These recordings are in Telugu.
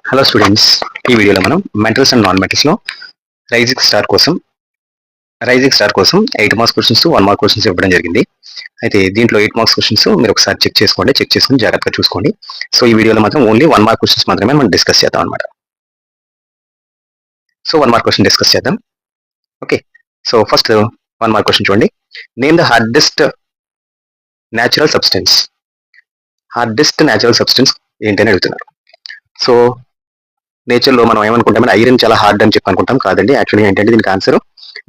హలో స్టూడెంట్స్, ఈ వీడియోలో మనం మెటల్స్ అండ్ నాన్ మెటల్స్లో రైజింగ్ స్టార్ కోసం 8 మార్క్స్ క్వశ్చన్స్ 1 మార్క్ క్వశ్చన్స్ ఇవ్వడం జరిగింది. అయితే దీంట్లో 8 మార్క్స్ క్వశ్చన్స్ మీరు ఒకసారి చెక్ చేసుకుని జాగ్రత్తగా చూసుకోండి. సో ఈ వీడియోలో మాత్రం ఓన్లీ 1 మార్క్ క్వశ్చన్స్ మాత్రమే మనం డిస్కస్ చేద్దాం అనమాట. సో 1 మార్క్ క్వశ్చన్ డిస్కస్ చేద్దాం. Okay, so first 1 mark question చూడండి. Name the hardest natural substance. Hardest natural substance ఏంటని అడుగుతున్నారు. సో నేచర్లో మనం ఏమనుకుంటామంటే ఐరన్ చాలా హార్డ్ అని చెప్పి అనుకుంటాం. కాదండి, యాక్చువల్గా ఏంటంటే దీనికి ఆన్సర్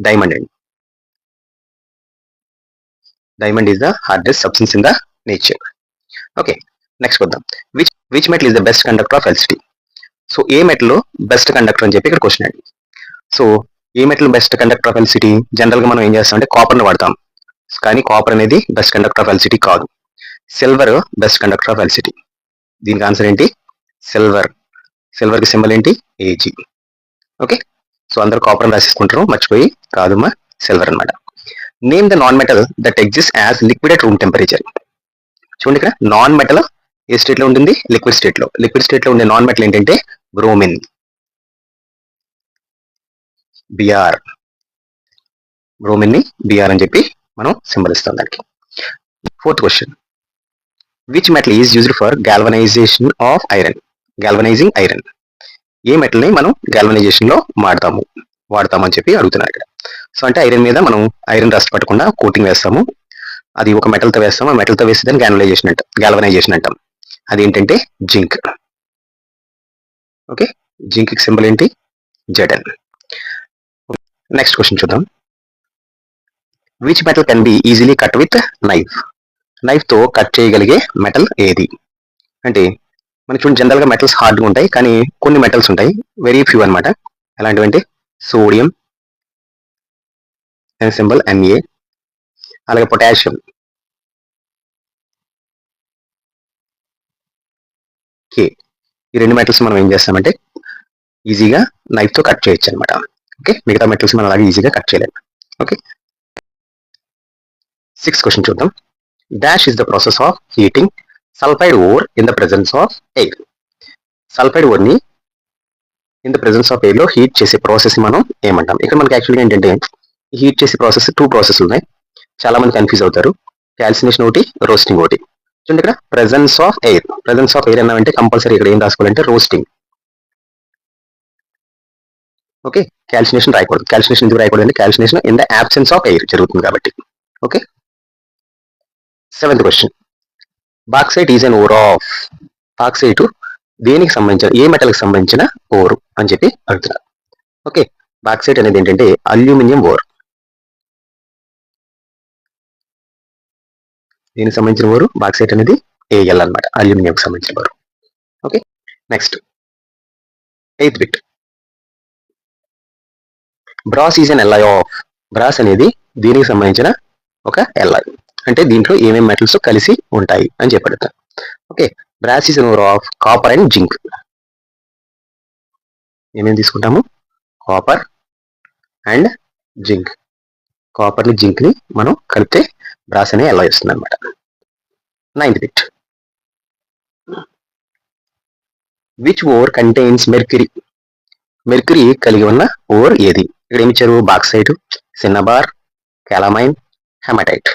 డైమండ్ అండి. Diamond is the hardest substance in the nature. Okay, next వద్దాం. Which metal is the best conductor of electricity. So ఏ మెటల్ బెస్ట్ కండక్టర్ అని చెప్పి ఇక్కడ క్వశ్చన్ అండి. సో ఏ metal best conductor of electricity? జనరల్గా మనం ఏం చేస్తామంటే కాపర్ని వాడతాం, కానీ కాపర్ అనేది బెస్ట్ కండక్టర్ ఆఫ్ ఎలక్ట్రిసిటీ కాదు. Silver best conductor of electricity. దీనికి ఆన్సర్ ఏంటి? సిల్వర్. సిల్వర్కి సింబల్ ఏంటి? ఏజీ. ఓకే, సో అందరు కాపర్ అని రాసేసుకుంటారు, మర్చిపోయి కాదుమా సిల్వర్ అనమాట. Name the non metal that exist as liquid at room temperature. చూడండి, ఇక్కడ నాన్ మెటల్ ఏ స్టేట్ లో ఉంటుంది? లిక్విడ్ స్టేట్ లో. లిక్విడ్ స్టేట్ లో ఉండే నాన్ మెటల్ ఏంటంటే బ్రోమిన్, బిఆర్. బ్రోమిన్ ని బిఆర్ అని చెప్పి మనం సింబల్ ఇస్తాం దానికి. Fourth question. Which metal is used for galvanisation of iron. Galvanising iron. A metal ని మనం గాల్వనైజేషన్ లో వాడతామని చెప్పి అడుగుతున్నారు ఇక్కడ. సో అంటే ఐరన్ మీద మనం ఐరన్ రస్ట్ పట్టకుండా కోటింగ్ వేస్తాము, అది ఒక మెటల్తో వేస్తాము, ఆ మెటల్తో వేస్తే దాన్ని గాల్వనైజేషన్ అంటాం. అది ఏంటంటే జింక్. ఓకే, జింక్ సింబల్ ఏంటి? జెడన్. నెక్స్ట్ క్వశ్చన్ చూద్దాం. Which metal can be easily cut with knife. Knife తో కట్ చేయగలిగే మెటల్ ఏది అంటే, మనకి చూడండి జనరల్ గా మెటల్స్ హార్డ్గా ఉంటాయి, కానీ కొన్ని మెటల్స్ ఉంటాయి వెరీ ఫ్యూ అనమాట. ఎలాంటివంటే సోడియం సింబల్ MA, అలాగే పొటాషియం K. ఈ రెండు మెటల్స్ మనం ఏం చేస్తామంటే ఈజీగా నైఫ్ తో కట్ చేయొచ్చు అనమాట. ఓకే, మిగతా మెటల్స్ మనం అలాగే ఈజీగా కట్ చేయలేము. ఓకే, 6th క్వశ్చన్ చూద్దాం. Dash is the process of heating sulphide ore in the presence of air. Sulphide ore ని in the presence of air లో హీట్ చేసే ప్రాసెస్ మనం ఏమంటాం? ఇక్కడ మనకి యాక్చువల్గా ఏంటంటే హీట్ చేసే ప్రాసెస్ 2 ప్రాసెస్ ఉన్నాయి. చాలా మంది కన్ఫ్యూజ్ అవుతారు. క్యాల్సినేషన్ ఒకటి, రోస్టింగ్ ఒకటి. చూడండి, ఇక్కడ presence of air. Presence of air అన్నామంటే కంపల్సరీ ఇక్కడ ఏం రాసుకోవాలంటే రోస్టింగ్. ఓకే, క్యాల్సినేషన్ రాయకూడదు. క్యాల్సినేషన్ ఎందుకు రాయకూడదు అంటే calcination in the absence of air జరుగుతుంది కాబట్టి. Okay, 7th question. Bauxite is an ore of. Bauxite దేనికి సంబంధించిన, ఏ మెటల్ కి సంబంధించిన ఓర్ అని చెప్పి అడుగుతున్నారు. ఓకే, బాక్సైట్ అనేది ఏంటంటే అల్యూమినియం ఓర్. దీనికి సంబంధించిన ఓరు బాక్సైట్ అనేది AL అనమాట, అల్యూమినియం కి సంబంధించిన ore. Okay, next 8th bit. Brass is an alloy of. Brass అనేది దీనికి సంబంధించిన ఒక ఎల్ఐ, అంటే దీంట్లో ఏమేమి మెటల్స్ కలిసి ఉంటాయి అని చెప్పడతారు. Okay, brass is an ore of copper and zinc. ఏమేమి తీసుకుంటాము? Copper and zinc. కాపర్ ని జింక్ ని మనం కలిపితే బ్రాస్ అనే ఎల్ఐ వస్తుంది అనమాట. 9th bit. Which ore contains mercury. Mercury కలిగి ఉన్న ఓర్ ఏది? ఇక్కడ ఏమి ఇచ్చారు? Bauxite, cinnabar, calamine, hematite.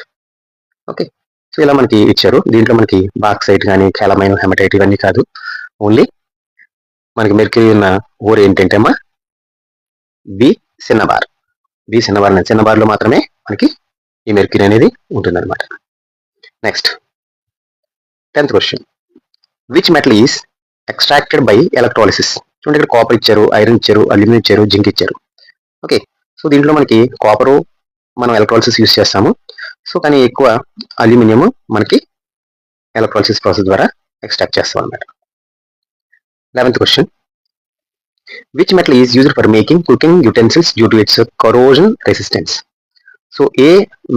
Okay, so ఇలా మనకి ఇచ్చారు. దీంట్లో మనకి బాక్సైట్ కానీ క్యాలమైన్, హెమటైట్ ఇవన్నీ కాదు. ఓన్లీ మనకి మెర్క్యూరీ ఉన్న ఓర్ ఏంటంటే అమ్మా బి సిన్నబార్. సిన్నబార్ లో మాత్రమే మనకి ఈ మెర్క్యూరీ అనేది ఉంటుంది అనమాట. Next 10th question. Which metal is extracted by electrolysis. చూడండి, ఇక్కడ కాపర్ ఇచ్చారు, ఐరన్ ఇచ్చారు, అల్యూమినియం ఇచ్చారు, జింక్ ఇచ్చారు. ఓకే, సో దీంట్లో మనకి కాపరు మనం ఎలక్ట్రాలిసిస్ యూస్ చేస్తాము. సో కానీ ఎక్కువ అల్యూమినియం మనకి ఎలక్ట్రాలిసిస్ ప్రాసెస్ ద్వారా ఎక్స్ట్రాక్ట్ చేస్తాం అనమాట. 11th question. Which metal is used for making cooking utensils due to it's corrosion resistance. So ఏ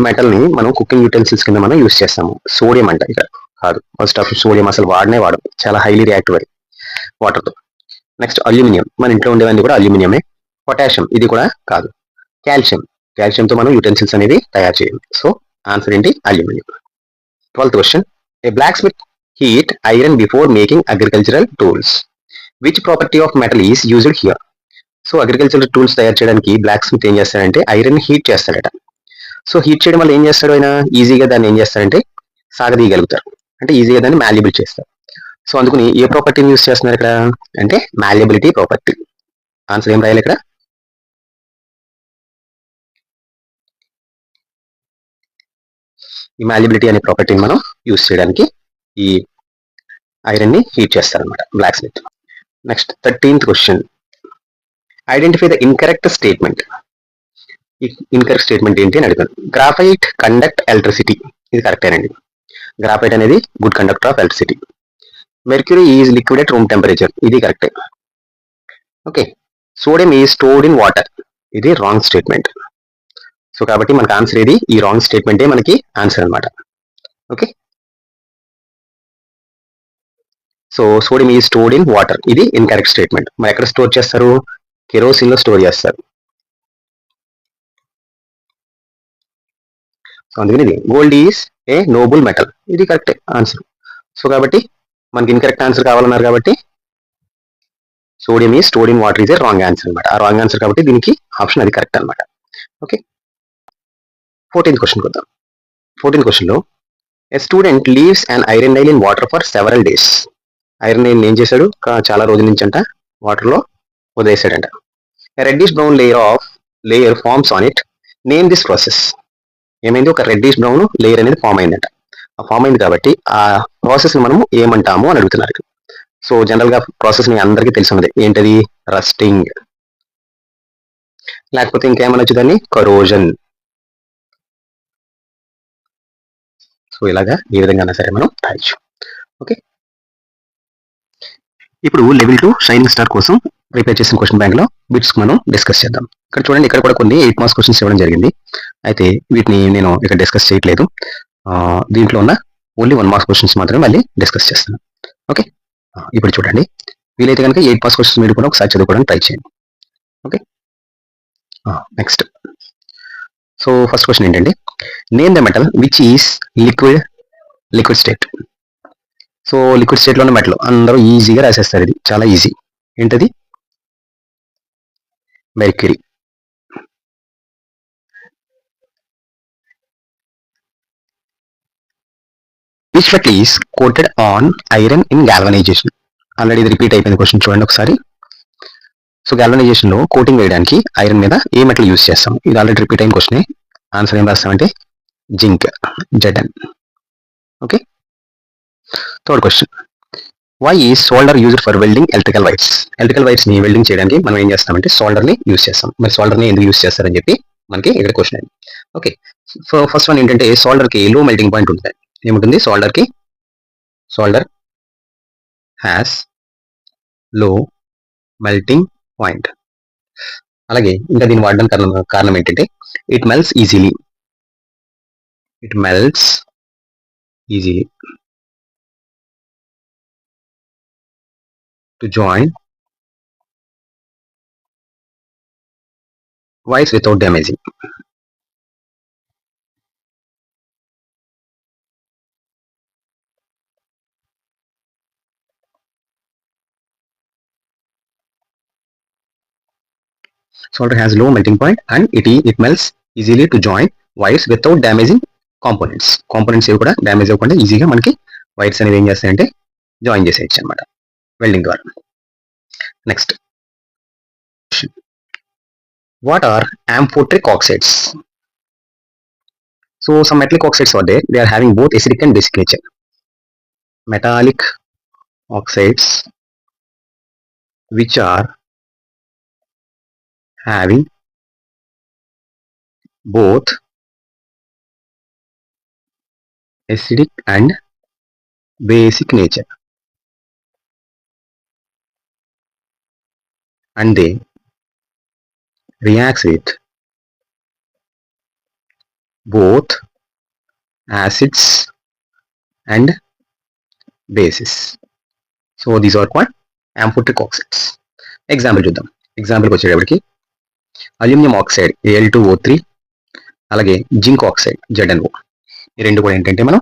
మెటల్ ని మనం కుకింగ్ యుటెన్సిల్స్ కింద మనం యూస్ చేస్తాము? సోడియం అంట, ఇక్కడ కాదు. ఫస్ట్ ఆఫ్ సోడియం అసలు వాడనే వాడడం, చాలా హైలీ రియాక్టివ్ అది వాటర్తో. నెక్స్ట్ అల్యూమినియం, మన ఇంట్లో ఉండేవన్నీ కూడా అల్యూమినియమే. పొటాషియం, ఇది కూడా కాదు. కాల్షియంతో మనం యుటెన్సిల్స్ అనేది తయారు చేయం. సో ఆన్సర్ ఏంటి? Aluminium. 12th question. A blacksmith heat iron before making agricultural tools. Which property of metal is used here. So agriculture tools తయారు చేయడానికి బ్లాక్ స్మిత్ ఏం చేస్తాడంటే ఐరన్ హీట్ చేస్తాడట. సో హీట్ చేయడం వల్ల ఏం చేస్తాడు ఆయన, ఈజీగా దాన్ని ఏం చేస్తాడంటే సాగదీయగలుగుతారు, అంటే ఈజీగా దాన్ని మాల్యబుల్ చేస్తారు. సో అందుకని ఏ ప్రాపర్టీని యూజ్ చేస్తున్నారు ఇక్కడ అంటే మాల్యబిలిటీ ప్రాపర్టీ. ఆన్సర్ ఏం రాయాలి ఇక్కడ, ఈ మాల్యబిలిటీ అనే ప్రాపర్టీని మనం యూజ్ చేయడానికి ఈ ఐరన్ ని హీట్ చేస్తారనమాట blacksmith. Next 13th question, identify the incorrect statement. ఈ ఇన్కరెక్ట్ స్టేట్మెంట్ ఏంటి అని అడిగాను. గ్రాఫైట్ కండక్ట్ ఎలక్ట్రిసిటీ, ఇది కరెక్టేనండి. గ్రాఫైట్ అనేది good conductor of electricity. Mercury is liquid at room temperature, ఇది కరెక్టే. Okay, sodium is stored in water, ఇది రాంగ్ స్టేట్మెంట్. సో కాబట్టి మనకి ఆన్సర్ ఏది, ఈ రాంగ్ స్టేట్మెంటే మనకి ఆన్సర్ అనమాట. Okay, so sodium is stored in water, ఇది ఇన్కరెక్ట్ స్టేట్మెంట్. మరి ఎక్కడ స్టోర్ చేస్తారు, కెరోసిన్ లో స్టోర్ చేస్తారు. సో అందుకని ఇది gold is a Nobel metal, ఇది కరెక్టే ఆన్సర్. సో కాబట్టి మనకి ఇన్కరెక్ట్ ఆన్సర్ కావాలన్నారు కాబట్టి sodium is stored in water is a wrong answer అనమాట. ఆ రాంగ్ ఆన్సర్ కాబట్టి దీనికి ఆప్షన్ అది కరెక్ట్ అనమాట. ఓకే, 14th క్వశ్చన్ వద్దాం. 14th క్వశ్చన్ లో a student leaves and iron nail in water for several days. Iron nail ఏం చేశాడు, చాలా రోజుల నుంచి అంట వాటర్ లో వదిలేసాడంట. Reddish brown layer forms on it, name this process. ఏమైంది, ఒక రెడ్డిష్ బ్రౌన్ లేయర్ అనేది ఫామ్ అయిందంట. ఆ ఫామ్ అయింది కాబట్టి ఆ ప్రాసెస్ ని మనము ఏమంటాము అని అడుగుతున్నారు. సో జనరల్ గా ప్రాసెస్ ని అందరికీ తెలిసి ఉన్నది ఏంటది, రస్టింగ్, లేకపోతే ఇంకేమనొచ్చు దాన్ని కరోజన్. సో ఇలాగా ఏ విధంగా సరే మనం రాయొచ్చు. ఓకే, ఇప్పుడు లెవెల్ 2 షైనింగ్ స్టార్ కోసం ప్రిపేర్ చేసిన క్వశ్చన్ బ్యాంక్ లో బిట్స్ మనం డిస్కస్ చేద్దాం. ఇక్కడ చూడండి, ఇక్కడ కూడా కొన్ని 8 మార్క్స్ క్వశ్చన్స్ ఇవ్వడం జరిగింది. అయితే వీటిని నేను ఇక్కడ డిస్కస్ చేయట్లేదు. దీంట్లో ఉన్న ఓన్లీ 1 మార్క్స్ క్వశ్చన్స్ మాత్రమే మళ్ళీ డిస్కస్ చేస్తాను. ఓకే, ఇప్పుడు చూడండి, వీలైతే కనుక 8 మార్క్స్ క్వశ్చన్స్ మీరు కూడా ఒకసారి చదువుకోవడానికి ట్రై చేయండి. Okay, next. So first question ఏంటంటే, name the metal which is liquid state. So liquid state లో ఉన్న మెటల్ అందరూ ఈజీగా రాసేస్తారు, ఇది చాలా ఈజీ. ఏంటది, mercury. Which metal is coated on iron in galvanization. Already ఇది రిపీట్ అయిపోయింది క్వశ్చన్, చూడండి ఒకసారి. సో గాల్వనైజేషన్ లో కోటింగ్ వేయడానికి ఐరన్ మీద ఏ మెటల్ యూజ్ చేస్తాం, ఇది ఆల్రెడీ రిపీట్ అయిన క్వశ్చన్. ఆన్సర్ ఏం రాస్తామంటే zinc, Zn. Okay, third question, why is solder used for welding electrical wires. Electrical wires ని వెల్డింగ్ చేయడానికి మనం ఏం చేస్తామంటే సోల్డర్ ని యూజ్ చేస్తాం. మరి సోల్డర్ ని ఎందుకు యూజ్ చేస్తారని చెప్పి మనకి ఇక్కడ క్వశ్చన్ అయింది. ఓకే, సో ఫస్ట్ వన్ ఏంటంటే సోల్డర్ కి లో మెల్టింగ్ పాయింట్ ఉంటుంది. ఏముంటుంది, సోల్డర్ హ్యాస్ లో మెల్టింగ్ పాయింట్. అలాగే ఇంకా దీన్ని వాడడానికి కారణం ఏంటంటే it melts easily to join wires without damaging. Solder has low melting point and it melts easily to join wires without damaging components. Components ఏవి కూడా డ్యామేజ్ అవ్వకుండా ఈజీగా మనకి వైర్స్ అనేవి ఏం చేస్తాయంటే జాయిన్ చేసేయచ్చు అనమాట వెల్డింగ్ ద్వారా. Next, what are amphoteric oxides? So some metallic oxides are there, they are having both acidic and basic nature. Metallic oxides which are having both acidic and basic nature, and they reacts with both acids and bases. So these are called amphoteric oxides. Example చూద్దాం. ఎగ్జాంపుల్కి వచ్చేటప్పటికి అల్యూమినియం ఆక్సైడ్ Al2O3, అలాగే జింక్ ఆక్సైడ్ ZnO. ఈ రెండు కూడా ఏంటంటే మనం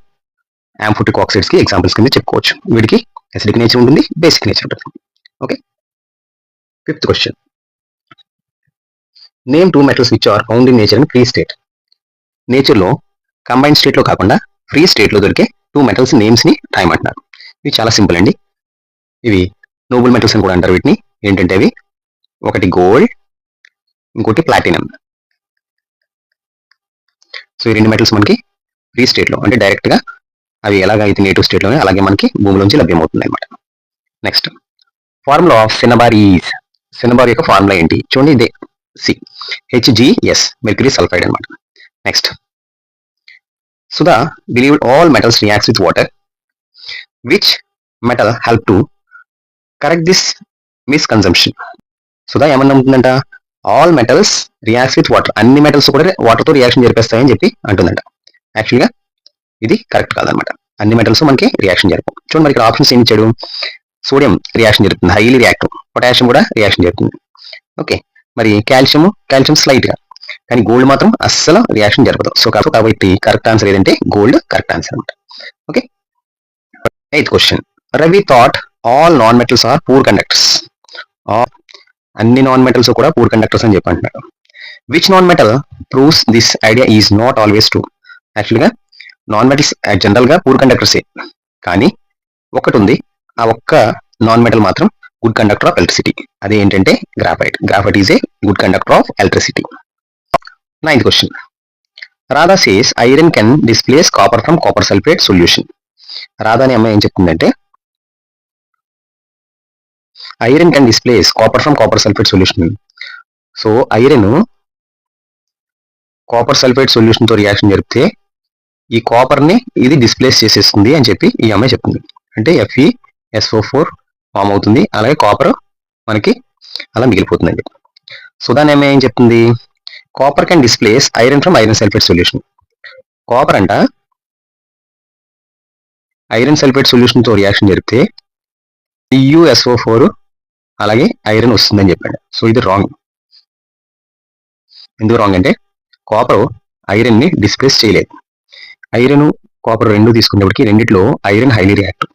యాంఫోటిక్ ఆక్సైడ్స్ కి ఎగ్జాంపుల్స్ కింద చెప్పుకోవచ్చు. వీటికి అసిడిక్ నేచర్ ఉంటుంది, బేసిక్ నేచర్ ఉంటుంది. Okay, fifth question, name 2 metals which are found in nature in free state. నేచర్లో కంబైన్డ్ స్టేట్లో కాకుండా ఫ్రీ స్టేట్లో దొరికే 2 మెటల్స్ నేమ్స్ని రాయమంటున్నారు. ఇవి చాలా సింపుల్ అండి. ఇవి నోబుల్ మెటల్స్ అని కూడా అంటారు వీటిని. ఏంటంటే అవి ఒకటి గోల్డ్, ఇంకోటి ప్లాటినం. సో ఈ 2 మెటల్స్ మనకి ఫ్రీ స్టేట్లో అంటే డైరెక్ట్గా అవి ఎలాగైతే నేటివ్ స్టేట్లోనే అలాగే మనకి భూమిలోంచి లభ్యమవుతుంది అనమాట. Next, formula of cinnabar is. Cinnabar యొక్క ఫార్ములా ఏంటి చూడండి, ఇదే HgS, మెర్క్యూరీ సల్ఫైడ్ అనమాట. Next, Sudha believed all metals reacts with water. Which metal help to correct this misconception. Sudha ఏమన్నా ఉంటుందంట, all metals reacts with water, అన్ని మెటల్స్ కూడా వాటర్తో రియాక్షన్ జరిపిస్తాయని చెప్పి అంటుందంట. యాక్చువల్గా ఇది కరెక్ట్ కాదనమాట. అన్ని మెటల్స్ మనకి రియాక్షన్ జరపవు. చూడండి మరి ఇక్కడ ఆప్షన్స్ ఏమి ఇచ్చాడు. సోడియం రియాక్షన్ జరుగుతుంది, హైలీ రియాక్టివ్. పొటాషియం కూడా రియాక్షన్ జరుగుతుంది. ఓకే, మరి కాల్షియం స్లైట్ గా, కానీ గోల్డ్ మాత్రం అస్సలు రియాక్షన్ జరపదు. సో కాబట్టి కరెక్ట్ ఆన్సర్ ఏదంటే గోల్డ్ కరెక్ట్ ఆన్సర్ అనమాట. Okay, 8th question, Ravi thought all non metals are poor conductors. అన్ని నాన్ మెటల్స్ కూడా పూర్ కండక్టర్స్ అని చెప్పి అంటున్నాడు. Which non metal proves this idea is not always true. యాక్చువల్గా నాన్ మెటల్స్ జనరల్ గా పూర్ కండక్టర్సే, కానీ ఒకటి ఉంది, ఆ ఒక్క నాన్ మెటల్ మాత్రం గుడ్ కండక్టర్ ఆఫ్ ఎలక్ట్రిసిటీ. అది ఏంటంటే graphite. Graphite is a good conductor of electricity. 9th question, Radha says iron can displace copper from copper sulphate solution. Radha అనే అమ్మాయి ఏం చెప్తుందంటే iron can displace copper from copper sulphate solution. So iron copper sulphate solution తో రియాక్షన్ జరిపితే ఈ కాపర్ ని ఇది డిస్ప్లేస్ చేసేస్తుంది అని చెప్పి ఈ అమ్మాయి చెప్తుంది. అంటే FeSO4 ఫామ్ అవుతుంది, అలాగే కాపర్ మనకి అలా మిగిలిపోతుందండి. సో దాని అమ్మాయి ఏం చెప్తుంది, copper can displace iron from iron sulphate solution. Copper అంట ఐరన్ సల్ఫేట్ సొల్యూషన్ తో రియాక్షన్ జరిపితే TuSO4 అలాగే ఐరన్ వస్తుందని చెప్పాడు. సో ఇది రాంగ్. ఎందుకు రాంగ్ అంటే కాపర్ ఐరన్ ని డిస్ప్లేస్ చేయలేదు. ఐరన్ కాపర్ రెండు తీసుకునేప్పటికి రెండిట్లో ఐరన్ హైలీ రియాక్టివ్,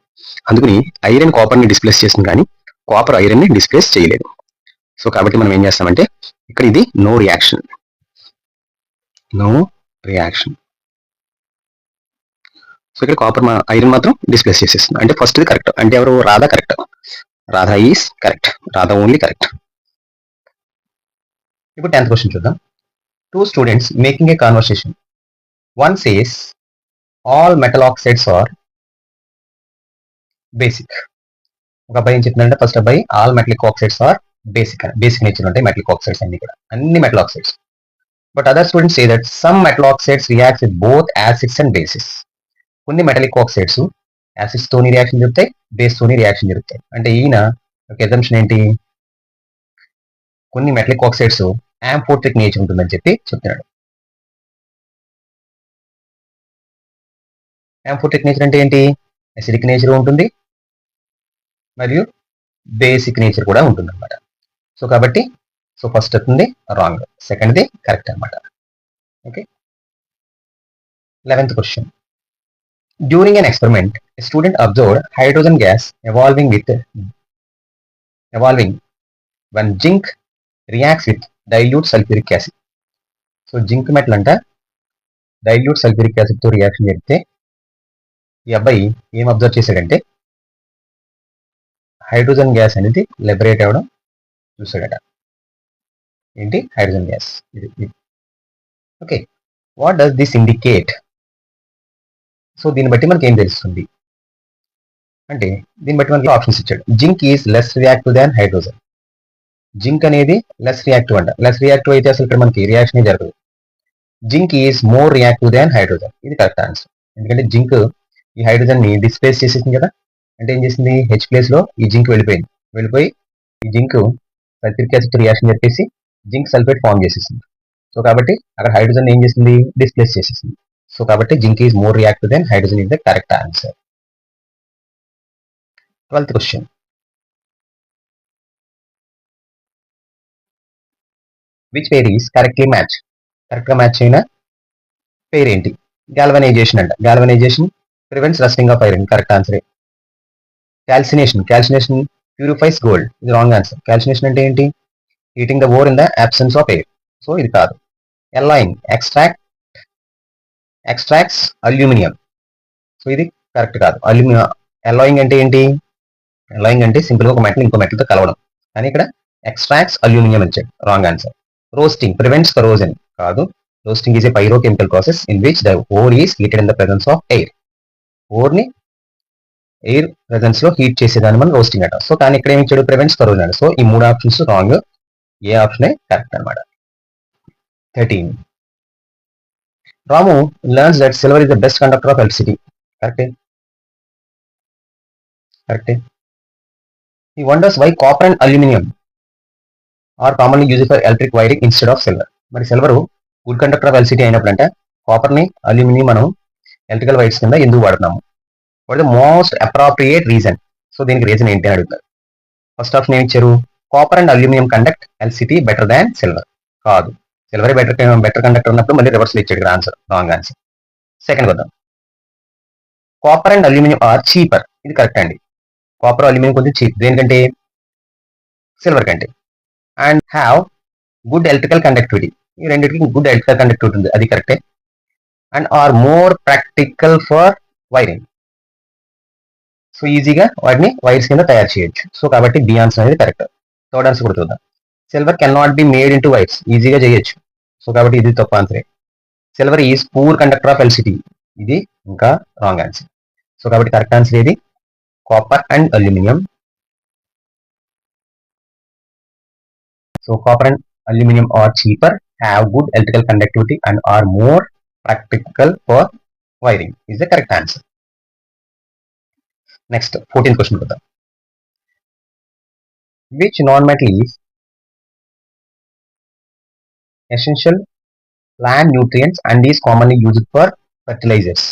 అందుకని ఐరన్ కాపర్ ని డిస్ప్లేస్ చేస్తుంది, కానీ కాపర్ ఐరన్ ని డిస్ప్లేస్ చేయలేదు. సో కాబట్టి మనం ఏం చేస్తామంటే ఇక్కడ ఇది నో రియాక్షన్. సో ఇక్కడ కాపర్ ఐరన్ మాత్రం డిస్ప్లేస్ చేసేస్తుంది. అంటే ఫస్ట్ ఇది కరెక్ట్, అంటే ఎవరు, Radha correct. Radha is correct. Radha only correct. ఇప్పుడు 10th క్వశ్చన్ చూద్దాం. 2 students making a conversation. One says all metal oxides are basic. ఒక అబ్బాయి ఏం చెప్తుందంటే, ఫస్ట్ అబ్బాయి all metallic oxides are basic nature ఉంటాయి మెటలిక్ ఆక్సైడ్స్ అన్ని కూడా, అన్ని metal oxides. But other students say that some metal oxides reacts with both acids and bases. కొన్ని మెటలిక్ ఆక్సైడ్స్ యాసిడ్స్ తోని రియాక్షన్ జరుగుతాయి, బేస్ తోని రియాక్షన్ జరుగుతాయి. అంటే ఈయన ఒక ఎగ్జంప్షన్ ఏంటి, కొన్ని మెటలిక్ ఆక్సైడ్స్ యాంఫోట్రిక్ నేచర్ ఉంటుందని చెప్పి చెప్తున్నాడు. యాంఫోట్రిక్ నేచర్ అంటే ఏంటి, అసిడిక్ నేచర్ ఉంటుంది మరియు బేసిక్ నేచర్ కూడా ఉంటుంది అనమాట. సో కాబట్టి ఫస్ట్ ఉంది రాంగ్, సెకండ్ది కరెక్ట్ అనమాట. Okay, 11th question. During an experiment student observed hydrogen gas evolving when zinc reacts with dilute sulfuric acid. So zinc metal అంట డైల్యూట్ సల్ఫ్యూరిక్ యాసిడ్ తో రియాక్షన్ జరిగితే ఈ అబ్బాయి ఏం అబ్జర్వ్ చేశాడంటే హైడ్రోజన్ గ్యాస్ అనేది లిబరేట్ అవ్వడం చూసాడట. ఏంటి, hydrogen gas. Okay, what does this indicate. So దీన్ని బట్టి మనకి ఏం తెలుస్తుంది అంటే, దీన్ని బట్టి మనకి ఆప్షన్స్ ఇచ్చాడు. Zinc is less reactive than hydrogen. Zinc అనేది లెస్ రియాక్టివ్ అంట. లెస్ రియాక్టివ్ అయితే అసలు ఇక్కడ మనకి రియాక్షన్ జరగదు. Zinc is more reactive than hydrogen. ఇది కరెక్ట్ ఆన్సర్. ఎందుకంటే జింక్ ఈ హైడ్రోజన్ ని డిస్ప్లేస్ చేసేసింది కదా. అంటే ఏం చేసింది, H ప్లేస్ లో ఈ జింక్ వెళ్ళిపోయి ఈ జింక్ సల్ఫ్యూరిక్ యాసిడ్ రియాక్షన్ చెప్పేసి జింక్ సల్ఫేట్ ఫామ్ చేసేసింది. సో కాబట్టి అక్కడ హైడ్రోజన్ ఏం చేసింది, డిస్ప్లేస్ చేసేసింది. సో కాబట్టి zinc is more reactive than hydrogen is the correct answer. 12th question. Which pair is correctly match. Correct గా మ్యాచ్ అయిన పేరు ఏంటి, గాల్వనైజేషన్ అంట. Galvanization prevents rusting of iron, correct ఆన్సరే. క్యాల్సినేషన్ ప్యూరిఫైస్ గోల్డ్, ఇది రాంగ్ ఆన్సర్. క్యాల్సినేషన్ అంటే ఏంటి? Heating the ore in the absence of air, so ఇది కాదు. ఎల్లాయింగ్, ఎక్స్ట్రాక్ట్స్ అల్యూమినియం, సో ఇది కరెక్ట్ కాదు. ఎల్లాయింగ్ అంటే ఏంటి? ఎల్లాయింగ్ అంటే సింపుల్ గా ఒక మెటల్ ఇంకో మెటల్ తో కలవడం, కానీ ఇక్కడ ఎక్స్ట్రాక్ట్స్ అల్యూమినియం ఇచ్చాడు, wrong answer. Roasting prevents corrosion, కాదు. Roasting is a pyrochemical process in which the ore is heated in the presence of air. Ore ని ఎయిర్ ప్రెసెన్స్ లో హీట్ చేసేదాన్ని మనం రోస్టింగ్ అంటాం. సో కానీ ఇక్కడ ఏమి ఇచ్చాడు? ప్రివెంట్స్ కరోజన్ అండి. సో ఈ మూడు ఆప్షన్స్ రాంగ్, ఏ ఆప్షన్ కరెక్ట్ అనమాట. 13. Ramu learns that silver is the best conductor of electricity. Correct? Correct. He wonders why copper and aluminium are commonly used for electric wiring instead of silver. మరి silver good conductor of electricity అయినప్పుడంటే కాపర్ ని అల్యూమినియం మనం ఎలక్ట్రికల్ వైర్స్ కింద ఎందుకు వాడుతున్నాము? What the most appropriate reason? So దీనికి రీజన్ ఏంటి అని అడుగుతారు. ఫస్ట్ ఆప్షన్ ఏమి ఇచ్చారు? Copper and aluminium conduct electricity better than silver, కాదు. సిల్వర్ బెటర్ కండక్టర్ ఉన్నప్పుడు మళ్ళీ రివర్స్ ఇచ్చాడు ఆన్సర్, రాంగ్ ఆన్సర్. సెకండ్ వద్దాం. Copper and aluminium are cheaper, ఇది కరెక్ట్ అండి. కాపర్ అల్యూమినియం కొంచెం చీప్, దేనికంటే? సిల్వర్ కంటే. And have good electrical conductivity, ఈ రెండింటికి గుడ్ ఎలక్ట్రికల్ కండక్టివిటీ ఉంది, అది కరెక్టే. And are more practical for wiring, so ఈజీగా వాటిని వైర్స్ కింద తయారు చేయొచ్చు. సో కాబట్టి బి ఆన్సర్ అనేది కరెక్ట్. థర్డ్ ఆన్సర్ కూడా చూద్దాం. Silver can not be made into wires, ఈజీగా చేయొచ్చు. సో కాబట్టి ఇది తప్పు ఆన్సరే. Silver is poor conductor of electricity, ఇది ఇంకా రాంగ్ ఆన్సర్. సో కాబట్టి కరెక్ట్ ఆన్సర్ ఏది? Copper and aluminium. So copper and aluminium are cheaper, have good electrical conductivity and are more practical for wiring is the correct answer. Next 14th question చూద్దాం. Which non metal is essential plant nutrients and is commonly used for fertilizers?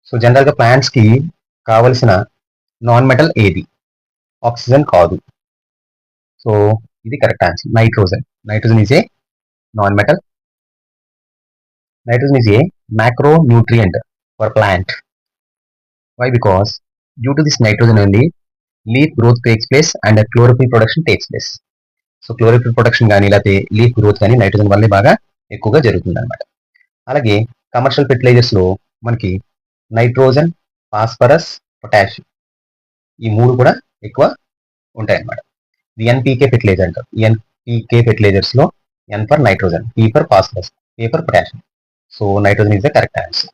So general గా ప్లాంట్స్ కి కావలసిన నాన్ మెటల్ ఏది? ఆక్సిజన్ కాదు, సో ఇది correct answer. Nitrogen. Nitrogen is a non metal. Nitrogen is a macronutrient for plant. Why? Because due to this nitrogen only leaf growth takes place and chlorophyll production takes place. So chlorophyll production కానీ లేకపోతే లీఫ్ గ్రోత్ కానీ నైట్రోజన్ వల్లే బాగా ఎక్కువగా జరుగుతుంది అనమాట. అలాగే కమర్షియల్ ఫెర్టిలైజర్స్ లో మనకి నైట్రోజన్, ఫాస్ఫరస్, పొటాషియం ఈ మూడు కూడా ఎక్కువ ఉంటాయి అన్నమాట. ఇది ఎన్పీకే ఫెర్టిలైజర్ అంటారు. ఎన్పీకే ఫెర్టిలైజర్స్ లో N for nitrogen, P for phosphorus, A for potassium. So nitrogen is the correct answer.